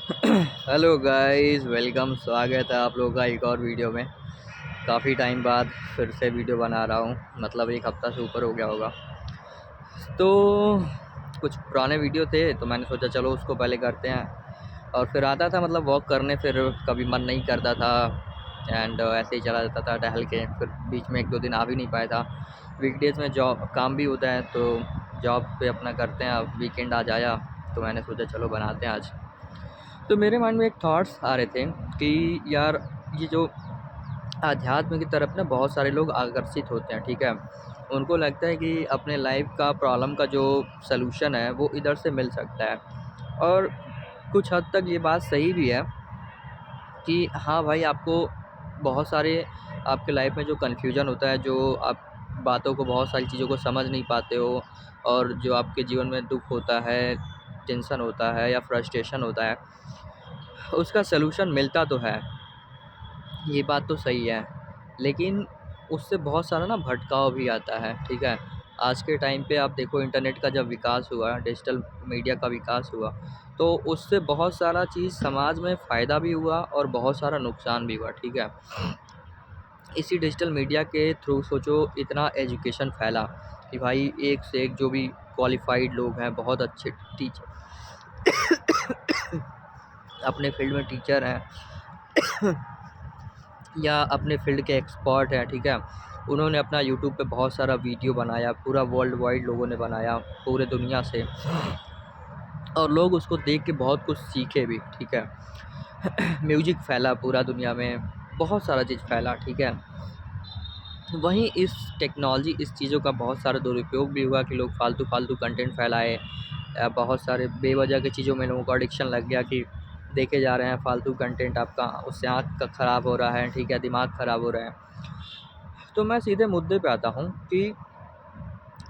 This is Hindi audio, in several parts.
Hello guys, welcome. स्वागत है आप लोगों का एक और वीडियो में। काफ़ी टाइम बाद फिर से वीडियो बना रहा हूँ, मतलब एक हफ़्ता से ऊपर हो गया होगा। तो कुछ पुराने वीडियो थे तो मैंने सोचा चलो उसको पहले करते हैं। और फिर आता था मतलब वॉक करने, फिर कभी मन नहीं करता था एंड ऐसे ही चला जाता था टहल के। फिर बीच में एक दो दिन आ भी नहीं पाया था। वीकडेज़ में जॉब काम भी होता है तो जॉब पे अपना करते हैं। अब वीकेंड आज आया तो मैंने सोचा चलो बनाते हैं आज। तो मेरे माइंड में एक थॉट्स आ रहे थे कि यार, ये जो आध्यात्म की तरफ ना बहुत सारे लोग आकर्षित होते हैं, ठीक है। उनको लगता है कि अपने लाइफ का प्रॉब्लम का जो सलूशन है वो इधर से मिल सकता है। और कुछ हद तक ये बात सही भी है कि हाँ भाई, आपको बहुत सारे आपके लाइफ में जो कन्फ्यूजन होता है, जो आप बातों को, बहुत सारी चीज़ों को समझ नहीं पाते हो, और जो आपके जीवन में दुख होता है, टेंशन होता है या फ्रस्ट्रेशन होता है, उसका सलूशन मिलता तो है। ये बात तो सही है, लेकिन उससे बहुत सारा ना भटकाव भी आता है, ठीक है। आज के टाइम पे आप देखो, इंटरनेट का जब विकास हुआ, डिजिटल मीडिया का विकास हुआ, तो उससे बहुत सारा चीज़ समाज में फ़ायदा भी हुआ और बहुत सारा नुकसान भी हुआ, ठीक है। इसी डिजिटल मीडिया के थ्रू सोचो, इतना एजुकेशन फैला कि भाई एक से एक जो भी क्वालिफ़ाइड लोग हैं, बहुत अच्छे टीचर अपने फील्ड में टीचर हैं या अपने फ़ील्ड के एक्सपर्ट हैं, ठीक है। उन्होंने अपना यूट्यूब पे बहुत सारा वीडियो बनाया, पूरा वर्ल्ड वाइड लोगों ने बनाया, पूरे दुनिया से, और लोग उसको देख के बहुत कुछ सीखे भी, ठीक है। म्यूजिक फैला पूरा दुनिया में, बहुत सारा चीज़ फैला, ठीक है। वहीं इस टेक्नोलॉजी, इस चीज़ों का बहुत सारा दुरुपयोग भी हुआ कि लोग फालतू कंटेंट फैलाए। बहुत सारे बेवजह की चीज़ों में लोगों को एडिक्शन लग गया कि देखे जा रहे हैं फालतू कंटेंट, आपका उससे आँख का ख़राब हो रहा है, ठीक है, दिमाग ख़राब हो रहा है। तो मैं सीधे मुद्दे पे आता हूँ कि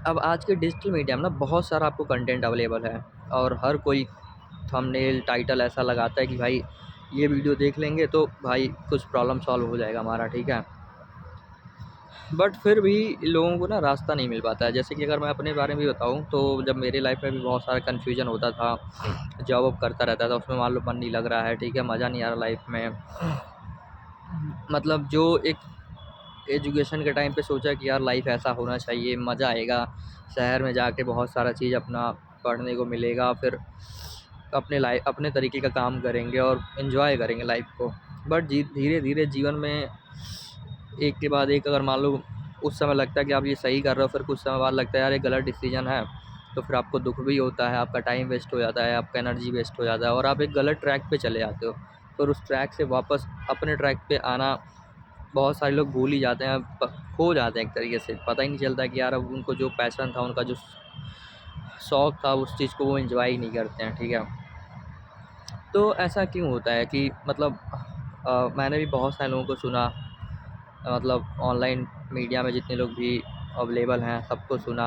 अब आज के डिजिटल मीडिया में ना बहुत सारा आपको कंटेंट अवेलेबल है, और हर कोई थंबनेल टाइटल ऐसा लगाता है कि भाई ये वीडियो देख लेंगे तो भाई कुछ प्रॉब्लम सॉल्व हो जाएगा हमारा, ठीक है। बट फिर भी लोगों को ना रास्ता नहीं मिल पाता है। जैसे कि अगर मैं अपने बारे में भी बताऊँ, तो जब मेरी लाइफ में भी बहुत सारा कन्फ्यूजन होता था, जॉब वॉब करता रहता था, उसमें मान लो मन नहीं लग रहा है, ठीक है, मज़ा नहीं आ रहा लाइफ में। मतलब जो एक एजुकेशन के टाइम पे सोचा कि यार लाइफ ऐसा होना चाहिए, मज़ा आएगा, शहर में जाके बहुत सारा चीज़ अपना पढ़ने को मिलेगा, फिर अपने तरीके का काम करेंगे और एंजॉय करेंगे लाइफ को। बट धीरे धीरे जीवन में एक के बाद एक, अगर मान लो उस समय लगता है कि आप ये सही कर रहे हो, फिर कुछ समय बाद लगता है यार ये गलत डिसीजन है, तो फिर आपको दुख भी होता है, आपका टाइम वेस्ट हो जाता है, आपका एनर्जी वेस्ट हो जाता है, और आप एक गलत ट्रैक पे चले जाते हो। फिर उस ट्रैक से वापस अपने ट्रैक पे आना बहुत सारे लोग भूल ही जाते हैं, खो जाते हैं एक तरीके से। पता ही नहीं चलता कि यार अब उनको जो पैशन था, उनका जो शौक़ था, उस चीज़ को वो एंजॉय ही नहीं करते हैं, ठीक है। तो ऐसा क्यों होता है कि मतलब मैंने भी बहुत सारे लोगों को सुना, मतलब ऑनलाइन मीडिया में जितने लोग भी अवेलेबल हैं सबको सुना,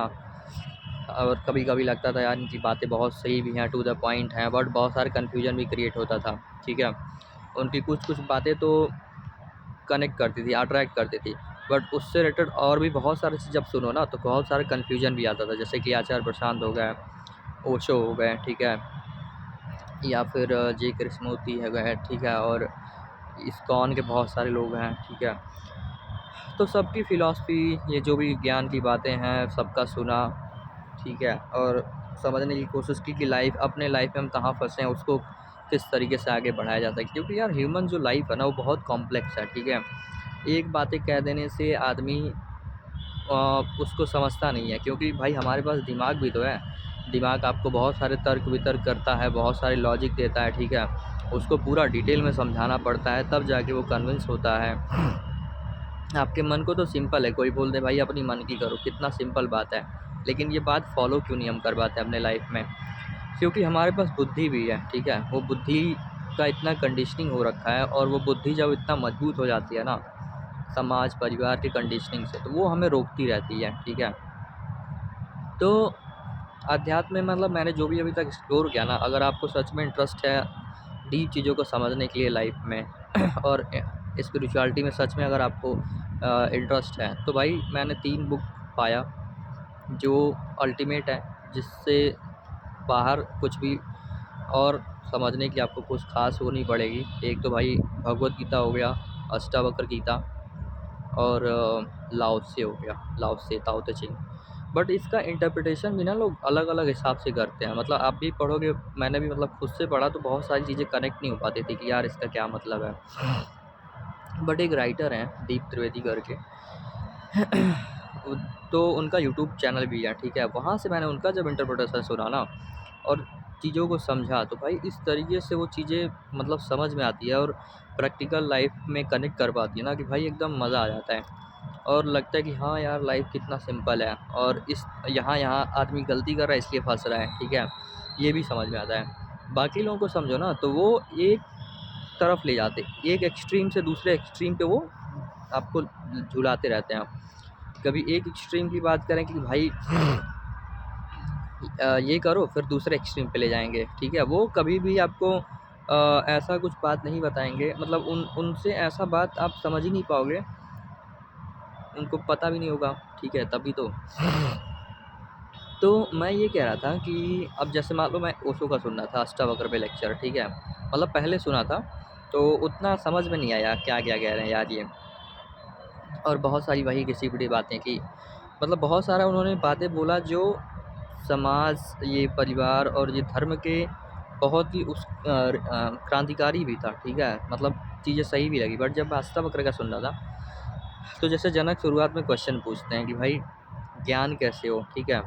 और कभी-कभी लगता था यार इनकी बातें बहुत सही भी हैं, टू द पॉइंट हैं, बट बहुत सारे कन्फ्यूजन भी क्रिएट होता था, ठीक है। उनकी कुछ-कुछ बातें तो कनेक्ट करती थी, अट्रैक्ट करती थी, बट उससे रिलेटेड और भी बहुत सारी चीज़ जब सुनो ना, तो बहुत सारे कन्फ्यूजन भी आता था। जैसे कि आचार्य प्रशांत हो गए, ओशो हो गए, ठीक है, या फिर जे कृष्णमूर्ति हो गए, ठीक है, और इस्कॉन के बहुत सारे लोग हैं, ठीक है। तो सबकी फ़िलॉसफ़ी, ये जो भी ज्ञान की बातें हैं, सबका सुना, ठीक है, और समझने की कोशिश की कि अपने लाइफ में हम कहाँ फँसे हैं, उसको किस तरीके से आगे बढ़ाया जा सकता है। क्योंकि यार ह्यूमन जो लाइफ है ना, वो बहुत कॉम्प्लेक्स है, ठीक है। एक बातें कह देने से आदमी उसको समझता नहीं है, क्योंकि भाई हमारे पास दिमाग भी तो है। दिमाग आपको बहुत सारे तर्क वितर्क करता है, बहुत सारे लॉजिक देता है, ठीक है। उसको पूरा डिटेल में समझाना पड़ता है, तब जाके वो कन्विंस होता है। आपके मन को तो सिंपल है, कोई बोल दे भाई अपनी मन की करो, कितना सिंपल बात है। लेकिन ये बात फॉलो क्यों नहीं हम कर पाते अपने लाइफ में? क्योंकि हमारे पास बुद्धि भी है, ठीक है। वो बुद्धि का इतना कंडीशनिंग हो रखा है, और वो बुद्धि जब इतना मजबूत हो जाती है ना, समाज परिवार की कंडीशनिंग से, तो वो हमें रोकती रहती है, ठीक है। तो अध्यात्म में मतलब मैंने जो भी अभी तक एक्सप्लोर किया ना, अगर आपको सच में इंटरेस्ट है डीप चीज़ों को समझने के लिए लाइफ में और स्पिरिचुअलिटी में सच में अगर आपको इंटरेस्ट है, तो भाई मैंने 3 बुक पाया जो अल्टीमेट है, जिससे बाहर कुछ भी और समझने की आपको कुछ ख़ास वो नहीं पड़ेगी। एक तो भाई भगवद गीता हो गया, अष्टावक्र गीता और लाओ त्से हो गया, लाओ त्से, ताओ ते चिंग। बट इसका इंटरप्रिटेशन भी ना लोग अलग-अलग हिसाब से करते हैं। मतलब आप भी पढ़ोगे, मैंने भी मतलब खुद से पढ़ा तो बहुत सारी चीज़ें कनेक्ट नहीं हो पाती थी कि यार इसका क्या मतलब है। बट एक राइटर हैं दीप त्रिवेदी करके, तो उनका यूट्यूब चैनल भी है, ठीक है? वहाँ से मैंने उनका जब इंटरप्रिटेशन सुना ना और चीज़ों को समझा, तो भाई इस तरीके से वो चीज़ें मतलब समझ में आती है और प्रैक्टिकल लाइफ में कनेक्ट कर पाती है ना कि भाई एकदम मज़ा आ जाता है। और लगता है कि हाँ यार, लाइफ कितना सिंपल है और इस यहाँ आदमी गलती कर रहा है इसलिए फंस रहा है, ठीक है? ये भी समझ में आता है। बाकी लोगों को समझो ना तो वो एक तरफ ले जाते, एक एक्सट्रीम से दूसरे एक्सट्रीम पे वो आपको झुलाते रहते हैं। कभी एक एक्सट्रीम की बात करें कि भाई ये करो, फिर दूसरे एक्सट्रीम पे ले जाएंगे, ठीक है? वो कभी भी आपको ऐसा कुछ बात नहीं बताएंगे, मतलब उनसे ऐसा बात आप समझ ही नहीं पाओगे, उनको पता भी नहीं होगा, ठीक है? तभी तो मैं ये कह रहा था कि अब जैसे मान लो मैं ओशो का सुन रहा था अष्टावक्र पे लेक्चर, ठीक है? मतलब पहले सुना था तो उतना समझ में नहीं आया क्या क्या कह रहे हैं यार ये, और बहुत सारी वही घिसी-पिटी बातें की। मतलब बहुत सारा उन्होंने बातें बोला जो समाज, ये परिवार और ये धर्म के बहुत ही क्रांतिकारी भी था, ठीक है? मतलब चीज़ें सही भी लगी। बट जब मैं अष्टावक्र का सुन रहा था, तो जैसे जनक शुरुआत में क्वेश्चन पूछते हैं कि भाई ज्ञान कैसे हो, ठीक है?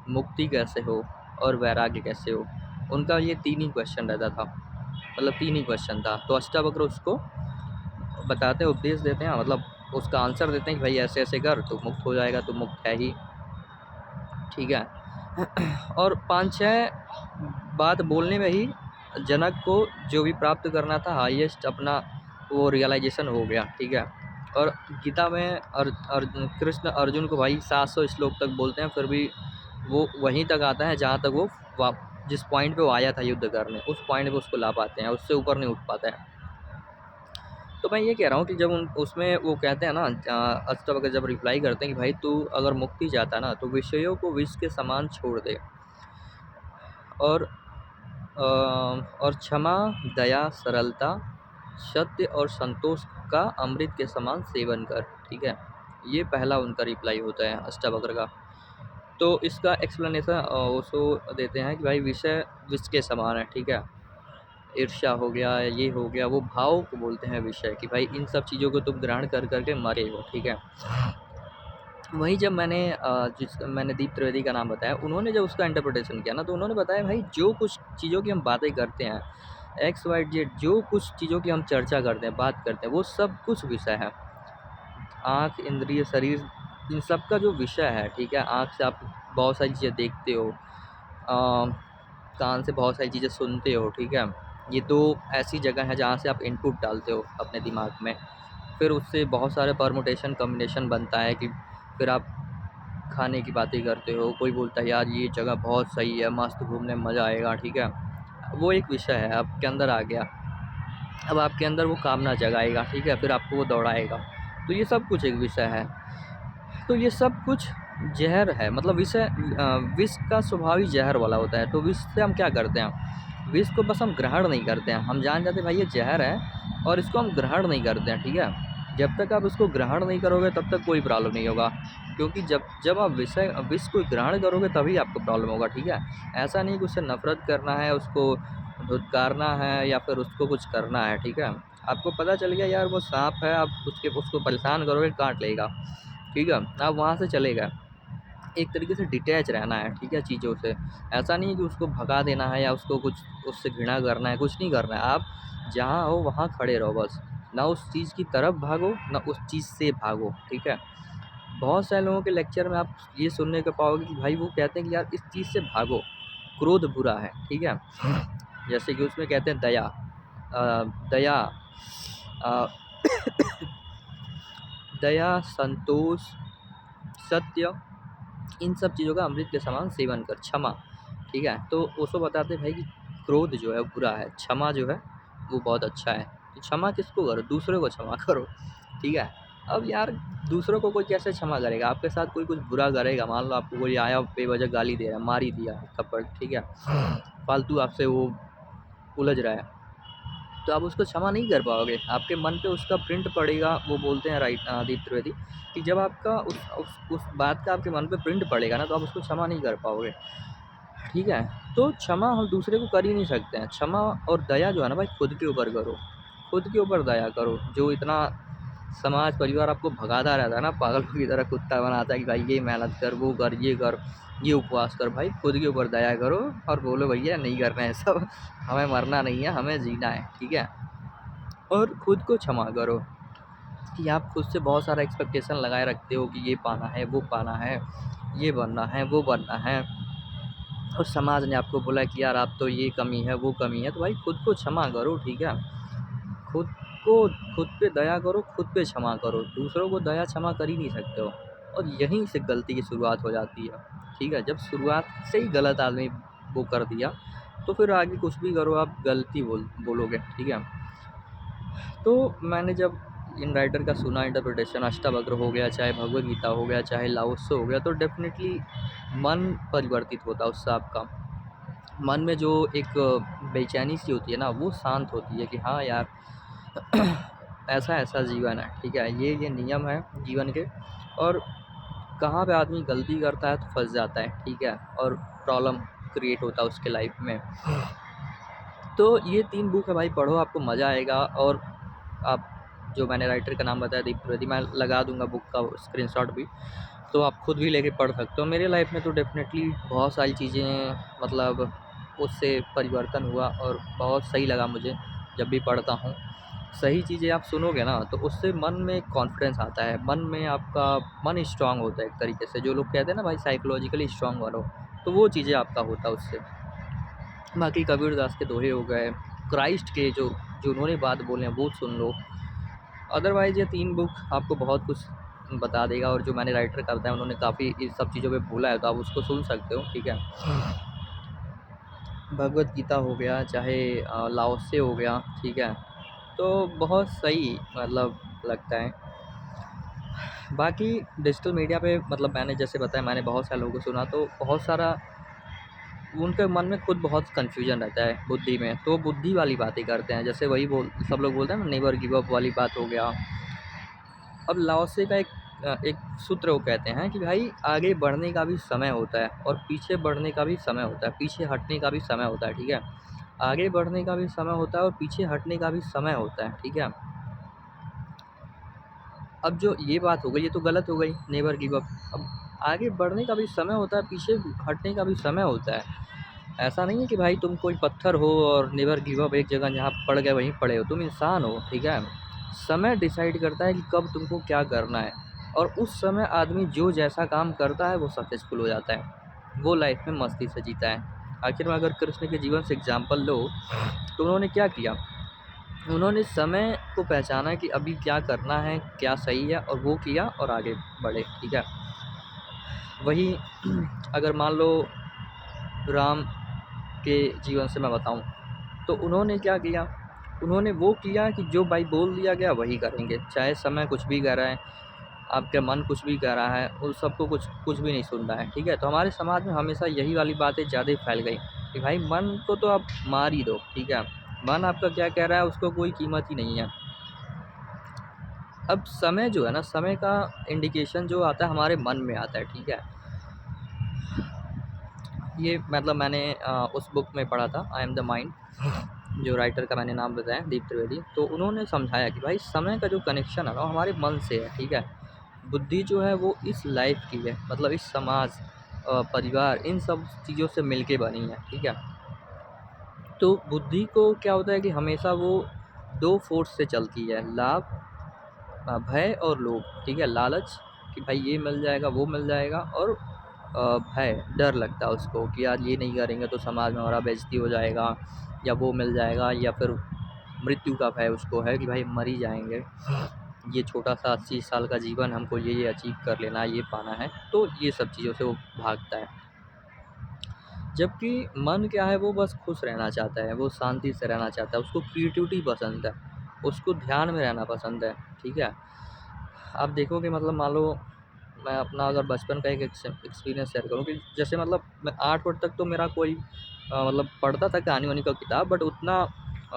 मुक्ति कैसे हो और वैराग्य कैसे हो? उनका ये 3 ही क्वेश्चन रहता था, मतलब 3 ही क्वेश्चन था। तो अष्टावक्र उसको बताते हैं, उपदेश देते हैं, मतलब उसका आंसर देते हैं कि भाई ऐसे-ऐसे कर तो मुक्त हो जाएगा, तो मुक्त है ही, ठीक है? और 5-6 बात बोलने में ही जनक को जो भी प्राप्त करना था हाईएस्ट अपना वो रियलाइजेशन हो गया, ठीक है? और गीता में कृष्ण अर्जुन को भाई 700 श्लोक तक बोलते हैं, फिर भी वो वहीं तक आता है जहाँ तक वो जिस पॉइंट पे वो आया था युद्ध करने, उस पॉइंट पे उसको ला पाते हैं, उससे ऊपर नहीं उठ पाता है। तो मैं ये कह रहा हूँ कि जब उसमें वो कहते हैं ना, अष्टावक्र जब रिप्लाई करते हैं कि भाई तू अगर मुक्ति चाहता ना तो विषयों को विष के समान छोड़ दे, और और क्षमा, दया, सरलता, सत्य और संतोष का अमृत के समान सेवन कर, ठीक है? ये पहला उनका रिप्लाई होता है अष्टावक्र का। तो इसका एक्सप्लेनेशन उसको देते हैं कि भाई विषय विष के समान है, ठीक है? ईर्ष्या हो गया, ये हो गया, वो भाव को बोलते हैं विषय, कि भाई इन सब चीज़ों को तुम ग्रहण कर के मरे हो, ठीक है? वहीं जब मैंने दीप त्रिवेदी का नाम बताया, उन्होंने जब उसका इंटरप्रिटेशन किया ना, तो उन्होंने बताया भाई जो कुछ चीज़ों की हम बातें करते हैं, एक्स वाई जेड, जो कुछ चीज़ों की हम चर्चा करते हैं, बात करते हैं, वो सब कुछ विषय है। आँख, इंद्रिय, शरीर, इन सब का जो विषय है, ठीक है? आँख से आप बहुत सारी चीज़ें देखते हो, कान से बहुत सारी चीज़ें सुनते हो, ठीक है? ये 2 ऐसी जगह है जहाँ से आप इनपुट डालते हो अपने दिमाग में। फिर उससे बहुत सारे परमुटेशन कॉम्बिनेशन बनता है कि फिर आप खाने की बातें करते हो, कोई बोलता है यार ये जगह बहुत सही है, मस्त घूमने में मज़ा आएगा, ठीक है? वो एक विषय है, आपके अंदर आ गया। अब आपके अंदर वो कामना जगाएगा, ठीक है? फिर आपको वो दौड़ाएगा। तो ये सब कुछ एक विषय है। तो ये सब कुछ ज़हर है, मतलब विष का स्वभाव ही ज़हर वाला होता है। तो विष से हम क्या करते हैं? विष को बस हम ग्रहण नहीं करते हैं, हम जान जाते हैं भाई ये ज़हर है और इसको हम ग्रहण नहीं करते हैं, ठीक है? जब तक आप इसको ग्रहण नहीं करोगे तब तक कोई प्रॉब्लम नहीं होगा, क्योंकि जब जब आप विष को ग्रहण करोगे तभी आपको प्रॉब्लम होगा, ठीक है? ऐसा नहीं कि उससे नफ़रत करना है, उसको धुतकारना है या फिर उसको कुछ करना है, ठीक है? आपको पता चल गया यार वो साँप है, आप उसको परेशान करोगे काट लेगा, ठीक है? आप वहाँ से चले गए। एक तरीके से डिटैच रहना है, ठीक है, चीज़ों से। ऐसा नहीं है कि उसको भगा देना है या उसको कुछ उससे घृणा करना है, कुछ नहीं करना है। आप जहाँ हो वहाँ खड़े रहो बस। ना उस चीज़ की तरफ भागो, ना उस चीज़ से भागो, ठीक है? बहुत सारे लोगों के लेक्चर में आप ये सुनने को पाओगे कि भाई वो कहते हैं कि यार इस चीज़ से भागो, क्रोध बुरा है, ठीक है? जैसे कि उसमें कहते हैं दया, अ, दया, संतोष, सत्य, इन सब चीज़ों का अमृत के समान सेवन कर, क्षमा, ठीक है? तो उसको बताते हैं भाई कि क्रोध जो है वो बुरा है, क्षमा जो है वो बहुत अच्छा है। तो क्षमा किसको करो? दूसरों को क्षमा करो, ठीक है? अब यार दूसरों को कोई कैसे क्षमा करेगा? आपके साथ कोई कुछ बुरा करेगा, मान लो आपको कोई आया बेवजह गाली दे रहा है, मार ही दिया थप्पड़, ठीक है? फालतू आपसे वो उलझ रहा है, तो आप उसको क्षमा नहीं कर पाओगे। आपके मन पे उसका प्रिंट पड़ेगा, वो बोलते हैं दीप त्रिवेदी कि जब आपका उस बात का आपके मन पे प्रिंट पड़ेगा ना, तो आप उसको क्षमा नहीं कर पाओगे, ठीक है। तो क्षमा हम दूसरे को कर ही नहीं सकते हैं। क्षमा और दया जो है ना भाई, खुद के ऊपर करो, खुद के ऊपर दया करो। जो इतना समाज परिवार आपको भगाता रहता है ना, पागलों की तरह कुत्ता बनाता है कि भाई ये मेहनत कर, वो कर, ये कर, ये उपवास कर, भाई खुद के ऊपर दया करो और बोलो भैया नहीं करना है सब, हमें मरना नहीं है, हमें जीना है, ठीक है। और खुद को क्षमा करो कि आप खुद से बहुत सारा एक्सपेक्टेशन लगाए रखते हो कि ये पाना है, वो पाना है, ये बनना है, वो बनना है, और समाज ने आपको बोला कि यार आप तो ये कमी है, वो कमी है, तो भाई खुद को क्षमा करो, ठीक है। खुद को, खुद पे दया करो, खुद पे क्षमा करो। दूसरों को दया क्षमा कर ही नहीं सकते हो, और यहीं से गलती की शुरुआत हो जाती है, ठीक है। जब शुरुआत से ही गलत आदमी वो कर दिया, तो फिर आगे कुछ भी करो आप गलती बोलोगे, ठीक है। तो मैंने जब इन राइटर का सुना इंटरप्रिटेशन, अष्टावक्र हो गया, चाहे भगवद गीता हो गया, चाहे लाओ त्से हो गया, तो डेफिनेटली मन परिवर्तित होता है उससे आपका। मन में जो एक बेचैनी सी होती है ना, वो शांत होती है कि हाँ यार ऐसा ऐसा जीवन है, ठीक है, ये नियम है जीवन के, और कहाँ पे आदमी गलती करता है तो फंस जाता है, ठीक है, और प्रॉब्लम क्रिएट होता है उसके लाइफ में। तो ये 3 बुक है भाई, पढ़ो, आपको मज़ा आएगा। और आप, जो मैंने राइटर का नाम बताया दीप त्रिवेदी, मैं लगा दूंगा बुक का स्क्रीनशॉट भी, तो आप खुद भी लेके पढ़ सकते हो। मेरे लाइफ में तो डेफिनेटली बहुत सारी चीज़ें, मतलब उससे परिवर्तन हुआ और बहुत सही लगा मुझे जब भी पढ़ता हूँ। सही चीज़ें आप सुनोगे ना, तो उससे मन में कॉन्फिडेंस आता है, मन में आपका मन स्ट्रांग होता है एक तरीके से। जो लोग कहते हैं ना भाई साइकोलॉजिकली स्ट्रांग बनो, तो वो चीज़ें आपका होता है उससे। बाकी कबीरदास के दोहे हो गए, क्राइस्ट के जो जो उन्होंने बात बोले हैं वो सुन लो। अदरवाइज़ ये 3 बुक आपको बहुत कुछ बता देगा, और जो मैंने राइटर का बताया उन्होंने काफ़ी इस सब चीज़ों पे बोला है, तो आप उसको सुन सकते हो, ठीक है। भगवद गीता हो गया, चाहे लाओ त्से हो गया, ठीक है, तो बहुत सही मतलब लगता है। बाकी डिजिटल मीडिया पे, मतलब मैंने जैसे बताया, मैंने बहुत सारे लोगों को सुना, तो बहुत सारा उनके मन में खुद बहुत कन्फ्यूजन रहता है बुद्धि में, तो बुद्धि वाली बातें करते हैं। जैसे वही सब लोग बोलते हैं ना, नेवर गिव अप वाली बात हो गया। अब लाओ त्से का एक सूत्र वो कहते हैं कि भाई आगे बढ़ने का भी समय होता है और पीछे बढ़ने का भी समय होता है, पीछे हटने का भी समय होता है, ठीक है। आगे बढ़ने का भी समय होता है और पीछे हटने का भी समय होता है, ठीक है। अब जो ये बात हो गई, ये तो गलत हो गई, नेवर गिव अप। अब आगे बढ़ने का भी समय होता है, पीछे हटने का भी समय होता है। ऐसा नहीं है कि भाई तुम कोई पत्थर हो और नेवर गिव अप, एक जगह जहाँ पड़ गए वहीं पड़े हो। तुम इंसान हो, ठीक है। समय डिसाइड करता है कि कब तुमको क्या करना है, और उस समय आदमी जो जैसा काम करता है वो सक्सेसफुल हो जाता है, वो लाइफ में मस्ती से जीता है। आखिर में अगर कृष्ण के जीवन से एग्जाम्पल लो, तो उन्होंने क्या किया, उन्होंने समय को पहचाना कि अभी क्या करना है, क्या सही है, और वो किया और आगे बढ़े, ठीक है। वही अगर मान लो राम के जीवन से मैं बताऊं, तो उन्होंने क्या किया, उन्होंने वो किया कि जो भाई बोल दिया गया वही करेंगे, चाहे समय कुछ भी कह रहा है, आपका मन कुछ भी कह रहा है, उन सबको कुछ कुछ भी नहीं सुन रहा है, ठीक है। तो हमारे समाज में हमेशा यही वाली बातें ज़्यादा फैल गई कि भाई मन को तो आप मार ही दो, ठीक है, मन आपका क्या कह रहा है उसको कोई कीमत ही नहीं है। अब समय जो है ना, समय का इंडिकेशन जो आता है हमारे मन में आता है, ठीक है। ये मतलब मैंने उस बुक में पढ़ा था, आई एम द माइंड, जो राइटर का मैंने नाम बताया दीप त्रिवेदी, तो उन्होंने समझाया कि भाई समय का जो कनेक्शन है ना, हमारे मन से है, ठीक है। बुद्धि जो है वो इस लाइफ की है, मतलब इस समाज, परिवार, इन सब चीज़ों से मिलके बनी है, ठीक है। तो बुद्धि को क्या होता है कि हमेशा वो 2 फोर्स से चलती है, लाभ, भय और लोभ, ठीक है। लालच कि भाई ये मिल जाएगा, वो मिल जाएगा, और भय, डर लगता है उसको कि यार ये नहीं करेंगे तो समाज में हमारा बेइज्जती हो जाएगा, या वो मिल जाएगा, या फिर मृत्यु का भय उसको है कि भाई मर ही जाएंगे, ये छोटा सा 80 साल का जीवन, हमको ये अचीव कर लेना है, ये पाना है, तो ये सब चीज़ों से वो भागता है। जबकि मन क्या है, वो बस खुश रहना चाहता है, वो शांति से रहना चाहता है, उसको क्रिएटिविटी पसंद है, उसको ध्यान में रहना पसंद है, ठीक है। आप देखोगे, मतलब मान लो मैं अपना अगर बचपन का एक एक्सपीरियंस शेयर करूँ कि जैसे मतलब मैं 8 वर्ष तक तो मेरा कोई मतलब पढ़ता था कहानी वानी का किताब, बट उतना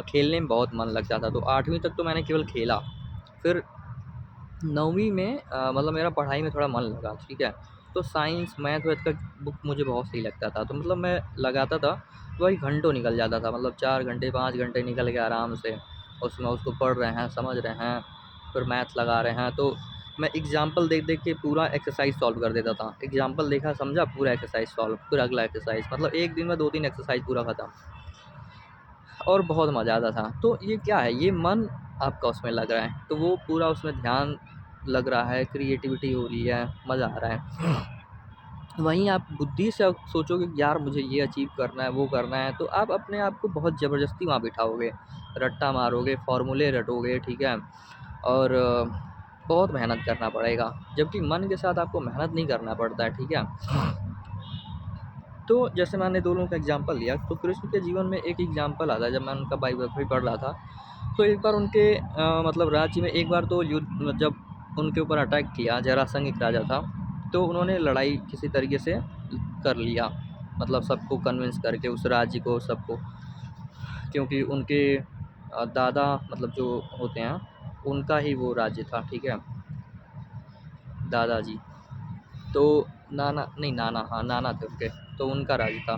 खेलने में बहुत मन लगता था। तो 8वीं तक तो मैंने केवल खेला। फिर 9वीं में मतलब मेरा पढ़ाई में थोड़ा मन लगा, ठीक है। तो साइंस मैथ वैथ का बुक मुझे बहुत सही लगता था, तो मतलब मैं लगाता था, तो वही घंटों निकल जाता था, मतलब 4 घंटे 5 घंटे निकल गए आराम से। उसमें उसको पढ़ रहे हैं, समझ रहे हैं, फिर मैथ लगा रहे हैं। तो मैं एग्जाम्पल देख देख के पूरा एक्सरसाइज सॉल्व कर देता था। एग्जाम्पल देखा, समझा, पूरा एक्सरसाइज सॉल्व, फिर अगला एक्सरसाइज, मतलब एक दिन में 2-3 एक्सरसाइज पूरा खत्म। और बहुत मज़ा आता था। तो ये क्या है, ये मन आपका उसमें लग रहा है, तो वो पूरा उसमें ध्यान लग रहा है, क्रिएटिविटी हो रही है, मज़ा आ रहा है। वहीं आप बुद्धि से अब सोचोगे कि यार मुझे ये अचीव करना है, वो करना है, तो आप अपने आप को बहुत ज़बरदस्ती वहाँ बिठाओगे, रट्टा मारोगे, फ़ॉर्मूले रटोगे, ठीक है? और बहुत मेहनत करना पड़ेगा, जबकि मन के साथ आपको मेहनत नहीं करना पड़ता है, ठीक है? तो जैसे मैंने 2 लोगों का एग्ज़ाम्पल लिया, तो कृष्ण के जीवन में एक एग्ज़ाम्पल आता है। जब मैं उनका बायोग्राफ़ी पढ़ रहा था, तो एक बार उनके मतलब राज्य में एक बार तो युद्ध, जब उनके ऊपर अटैक किया, जरासंध एक राजा था, तो उन्होंने लड़ाई किसी तरीके से कर लिया, मतलब सबको कन्विंस करके, उस राज्य को, सबको। क्योंकि उनके दादा, मतलब जो होते हैं, उनका ही वो राज्य था, ठीक है? दादाजी, तो नाना नहीं, नाना, हाँ, नाना थे उनके, तो उनका राज था।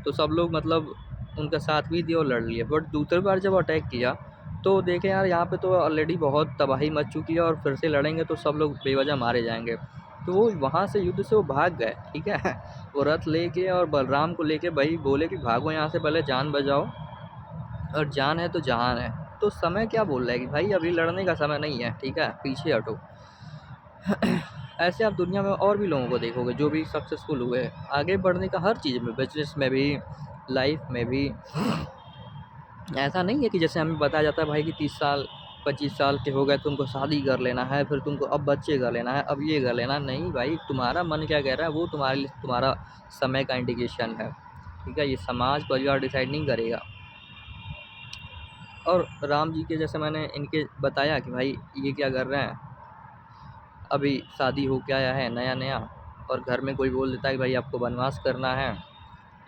तो सब लोग मतलब उनका साथ भी दिए और लड़ लिए, बट दूसरी बार जब अटैक किया, तो देखे यार यहाँ पे तो ऑलरेडी बहुत तबाही मच चुकी है, और फिर से लड़ेंगे तो सब लोग बेवजह मारे जाएंगे। तो वो वहाँ से युद्ध से वो भाग गए, ठीक है। वो रथ लेके और बलराम को लेके भाई बोले कि भागो यहाँ से, पहले जान बचाओ, और जान है तो जहान है। तो समय क्या बोल रहा है कि भाई अभी लड़ने का समय नहीं है, ठीक है, पीछे हटो। ऐसे आप दुनिया में और भी लोगों को देखोगे जो भी सक्सेसफुल हुए, आगे बढ़ने का हर चीज़ में, बिजनेस में भी, लाइफ में भी। ऐसा नहीं है कि जैसे हमें बताया जाता है भाई कि 30 साल 25 साल के हो गए, तुमको शादी कर लेना है, फिर तुमको अब बच्चे कर लेना है, अब ये कर लेना। नहीं भाई, तुम्हारा मन क्या कह रहा है वो तुम्हारे लिए, तुम्हारा समय का इंडिकेशन है, ठीक है? ये समाज परिवार डिसाइड नहीं करेगा। और राम जी के जैसे मैंने इनके बताया कि भाई ये क्या कर रहे हैं, अभी शादी हो के आया है नया नया, और घर में कोई बोल देता है कि भाई आपको वनवास करना है,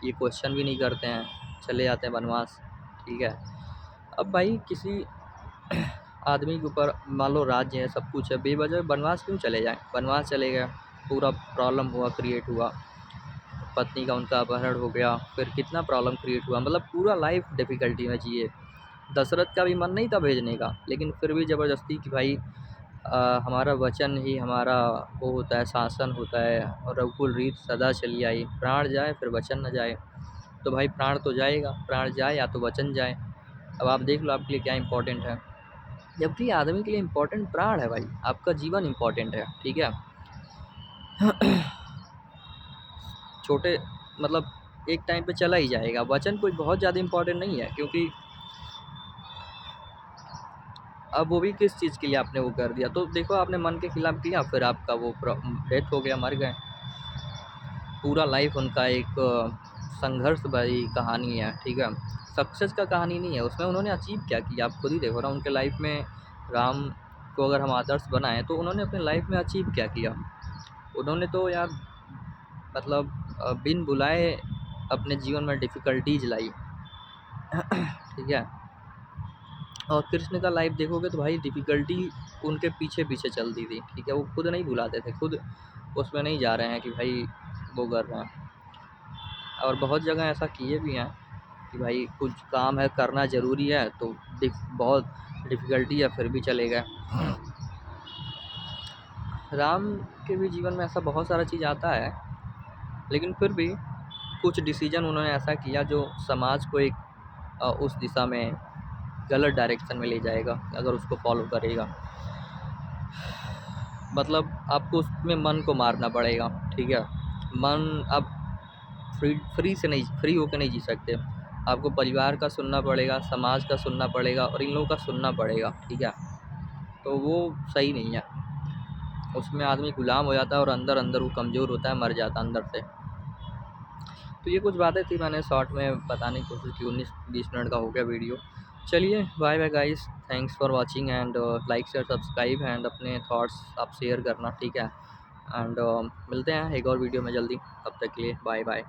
ये क्वेश्चन भी नहीं करते हैं, चले जाते हैं वनवास, ठीक है? अब भाई किसी आदमी के ऊपर मान लो राज्य है, सब कुछ है, बेवजह वनवास क्यों चले जाएं? वनवास चले गए, पूरा प्रॉब्लम हुआ, क्रिएट हुआ, पत्नी का उनका अपहरण हो गया, फिर कितना प्रॉब्लम क्रिएट हुआ, मतलब पूरा लाइफ डिफ़िकल्टी में जिए। दशरथ का भी मन नहीं था भेजने का, लेकिन फिर भी ज़बरदस्ती कि भाई हमारा वचन ही हमारा वो होता है, शासन होता है, और रघुकुल रीत सदा चली आई, प्राण जाए फिर वचन न जाए। तो भाई प्राण तो जाएगा, प्राण जाए या तो वचन जाए। अब आप देख लो आपके लिए क्या इंपॉर्टेंट है, जबकि आदमी के लिए इंपॉर्टेंट प्राण है भाई, आपका जीवन इंपॉर्टेंट है, ठीक है? छोटे, मतलब एक टाइम पे चला ही जाएगा, वचन कोई बहुत ज़्यादा इंपॉर्टेंट नहीं है, क्योंकि अब वो भी किस चीज़ के लिए आपने वो कर दिया, तो देखो आपने मन के खिलाफ किया, फिर आपका वो डेथ हो गया, मर गए। पूरा लाइफ उनका एक संघर्ष भरी कहानी है, ठीक है? सक्सेस का कहानी नहीं है उसमें, उन्होंने अचीव क्या किया आप खुद ही देखो ना उनके लाइफ में। राम को अगर हम आदर्श बनाएं, तो उन्होंने अपने लाइफ में अचीव क्या किया? उन्होंने तो यार, मतलब बिन बुलाए अपने जीवन में डिफ़िकल्टीज लाई। ठीक है? और कृष्ण का लाइफ देखोगे तो भाई डिफ़िकल्टी उनके पीछे पीछे चलती थी, ठीक है? वो खुद नहीं बुलाते थे, खुद उसमें नहीं जा रहे हैं कि भाई वो कर रहे हैं। और बहुत जगह ऐसा किए भी हैं कि भाई कुछ काम है, करना ज़रूरी है, तो बहुत डिफ़िकल्टी है, फिर भी चले गए। राम के भी जीवन में ऐसा बहुत सारा चीज़ आता है, लेकिन फिर भी कुछ डिसीजन उन्होंने ऐसा किया जो समाज को एक उस दिशा में, गलत डायरेक्शन में ले जाएगा अगर उसको फॉलो करेगा। मतलब आपको उसमें मन को मारना पड़ेगा, ठीक है? मन आप फ्री से नहीं, फ्री होकर नहीं जी सकते। आपको परिवार का सुनना पड़ेगा, समाज का सुनना पड़ेगा, और इन लोगों का सुनना पड़ेगा, ठीक है? तो वो सही नहीं है, उसमें आदमी गुलाम हो जाता है, और अंदर अंदर वो कमज़ोर होता है, मर जाता है अंदर से। तो ये कुछ बातें थी, मैंने शॉर्ट में बताने की कोशिश की, 19-20 मिनट का हो गया वीडियो। चलिए, bye bye guys, thanks for watching, and like share subscribe, and अपने थॉट्स आप शेयर करना, ठीक है? एंड मिलते हैं एक और वीडियो में जल्दी, तब तक के लिए बाय बाय।